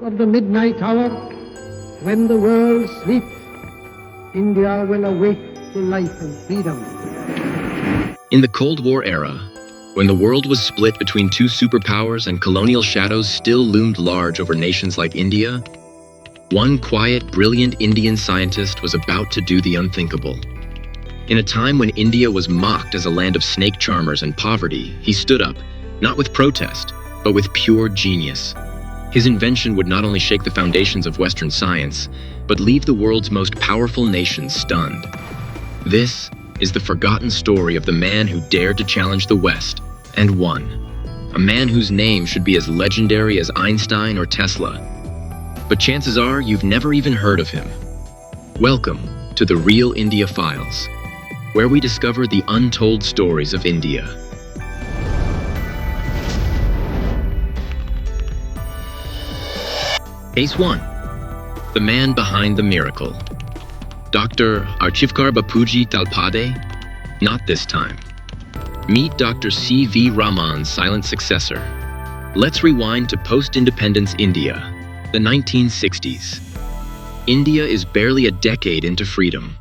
of the midnight hour, when the world sleeps, India will awake to life and freedom. In the Cold War era, when the world was split between two superpowers and colonial shadows still loomed large over nations like India, one quiet, brilliant Indian scientist was about to do the unthinkable. In a time when India was mocked as a land of snake charmers and poverty, he stood up, not with protest, but with pure genius. His invention would not only shake the foundations of Western science, but leave the world's most powerful nations stunned. This is the forgotten story of the man who dared to challenge the West and won. A man whose name should be as legendary as Einstein or Tesla. But chances are you've never even heard of him. Welcome to the Real India Files, where we discover the untold stories of India. Case 1. The man behind the miracle. Dr. Archivkar Bapuji Talpade? Not this time. Meet Dr. C.V. Raman's silent successor. Let's rewind to post-independence India, the 1960s. India is barely a decade into freedom.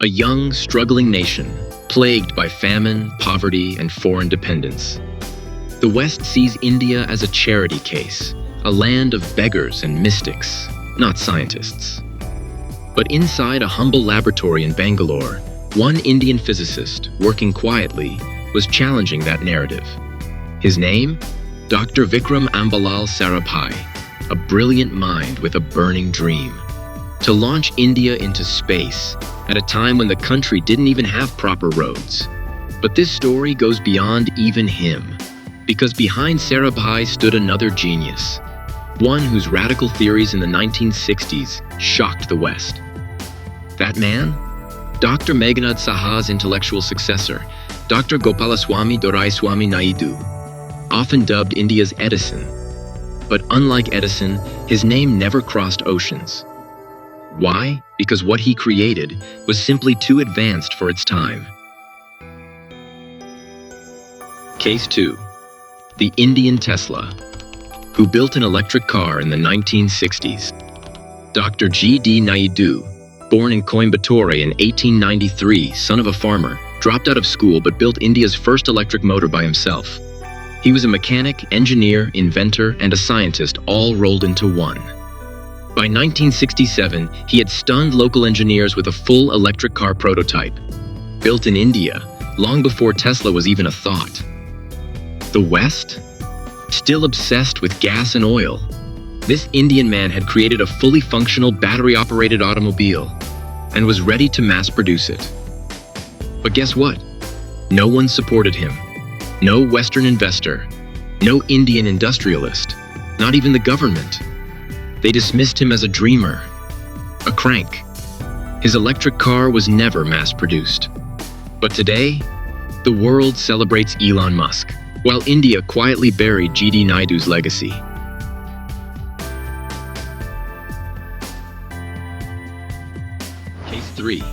A young, struggling nation, plagued by famine, poverty, and foreign dependence. The West sees India as a charity case, a land of beggars and mystics, not scientists. But inside a humble laboratory in Bangalore, one Indian physicist, working quietly, was challenging that narrative. His name? Dr. Vikram Sarabhai, a brilliant mind with a burning dream. To launch India into space at a time when the country didn't even have proper roads. But this story goes beyond even him, because behind Sarabhai stood another genius, one whose radical theories in the 1960s shocked the West. That man? Dr. Meghnad Saha's intellectual successor, Dr. Gopalaswamy Doraiswamy Naidu, often dubbed India's Edison. But unlike Edison, his name never crossed oceans. Why? Because what he created was simply too advanced for its time. Case 2. The Indian Tesla, who built an electric car in the 1960s. Dr. G.D. Naidu, born in Coimbatore in 1893, son of a farmer, dropped out of school but built India's first electric motor by himself. He was a mechanic, engineer, inventor, and a scientist all rolled into one. By 1967, he had stunned local engineers with a full electric car prototype, built in India, long before Tesla was even a thought. The West? Still obsessed with gas and oil. This Indian man had created a fully functional battery-operated automobile and was ready to mass-produce it. But guess what? No one supported him. No Western investor. No Indian industrialist. Not even the government. They dismissed him as a dreamer, a crank. His electric car was never mass-produced. But today, the world celebrates Elon Musk, while India quietly buried G.D. Naidu's legacy. Case 3.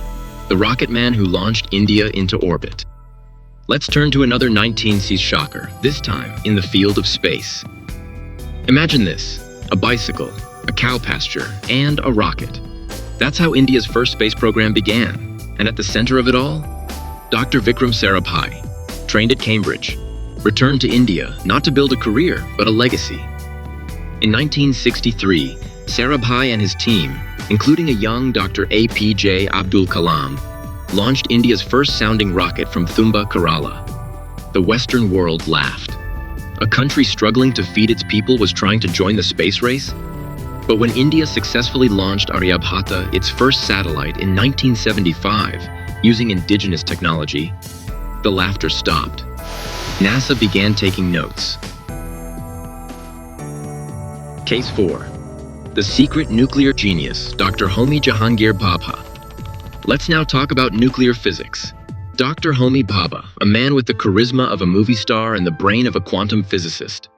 The rocket man who launched India into orbit. Let's turn to another 1960s shocker, this time in the field of space. Imagine this: a bicycle, a cow pasture, and a rocket. That's how India's first space program began. And at the center of it all, Dr. Vikram Sarabhai, trained at Cambridge, returned to India not to build a career, but a legacy. In 1963, Sarabhai and his team, including a young Dr. APJ Abdul Kalam, launched India's first sounding rocket from Thumba, Kerala. The Western world laughed. A country struggling to feed its people was trying to join the space race? But when India successfully launched Aryabhata, its first satellite, in 1975, using indigenous technology, the laughter stopped. NASA began taking notes. Case 4. The secret nuclear genius, Dr. Homi Bhabha. Let's now talk about nuclear physics. Dr. Homi Bhabha, a man with the charisma of a movie star and the brain of a quantum physicist.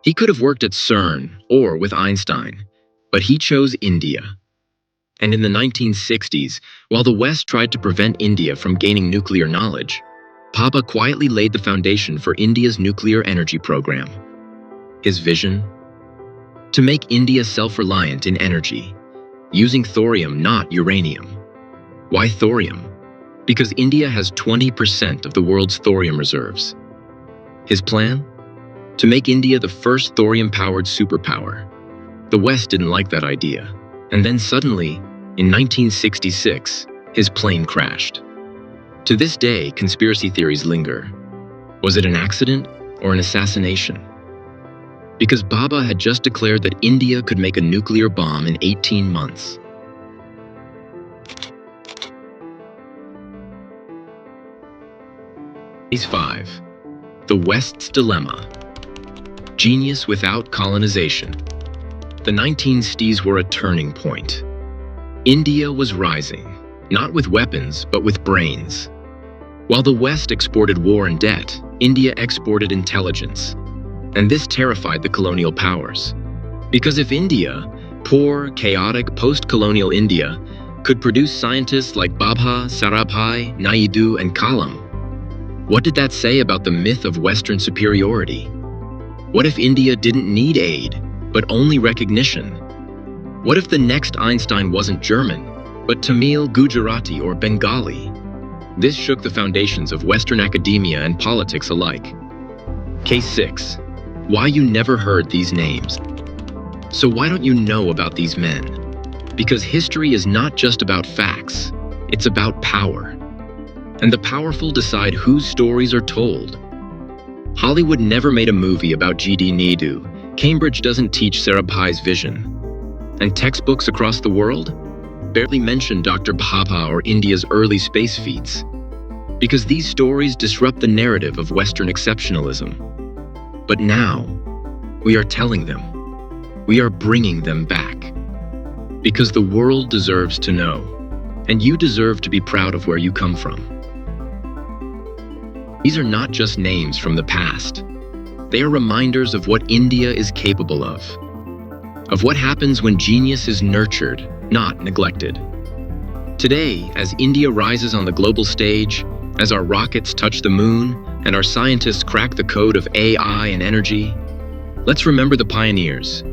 He could have worked at CERN or with Einstein, but he chose India. And in the 1960s, while the West tried to prevent India from gaining nuclear knowledge, Bhabha quietly laid the foundation for India's nuclear energy program. His vision? To make India self-reliant in energy, using thorium, not uranium. Why thorium? Because India has 20% of the world's thorium reserves. His plan? To make India the first thorium-powered superpower. The West didn't like that idea. And then suddenly, in 1966, his plane crashed. To this day, conspiracy theories linger. Was it an accident or an assassination? Because Bhabha had just declared that India could make a nuclear bomb in 18 months. Phase 5. The West's Dilemma. Genius without colonization. The 1960s were a turning point. India was rising, not with weapons, but with brains. While the West exported war and debt, India exported intelligence. And this terrified the colonial powers. Because if India, poor, chaotic, post-colonial India, could produce scientists like Bhabha, Sarabhai, Naidu, and Kalam, what did that say about the myth of Western superiority? What if India didn't need aid, but only recognition? What if the next Einstein wasn't German, but Tamil, Gujarati, or Bengali? This shook the foundations of Western academia and politics alike. Case 6. Why you never heard these names. So why don't you know about these men? Because history is not just about facts, it's about power. And the powerful decide whose stories are told. Hollywood never made a movie about G.D. Naidu. Cambridge doesn't teach Sarabhai's vision. And textbooks across the world barely mention Dr. Bhabha or India's early space feats. Because these stories disrupt the narrative of Western exceptionalism. But now, we are telling them. We are bringing them back. Because the world deserves to know, and you deserve to be proud of where you come from. These are not just names from the past. They are reminders of what India is capable of what happens when genius is nurtured, not neglected. Today, as India rises on the global stage, as our rockets touch the moon, and our scientists crack the code of AI and energy, let's remember the pioneers,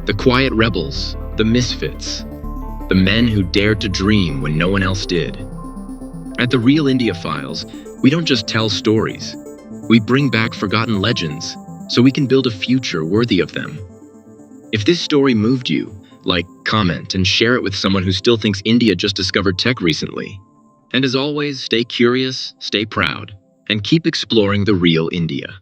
the quiet rebels, the misfits, the men who dared to dream when no one else did. At the Real India Files, we don't just tell stories. We bring back forgotten legends so we can build a future worthy of them. If this story moved you, like, comment, and share it with someone who still thinks India just discovered tech recently. And as always, stay curious, stay proud, and keep exploring the real India.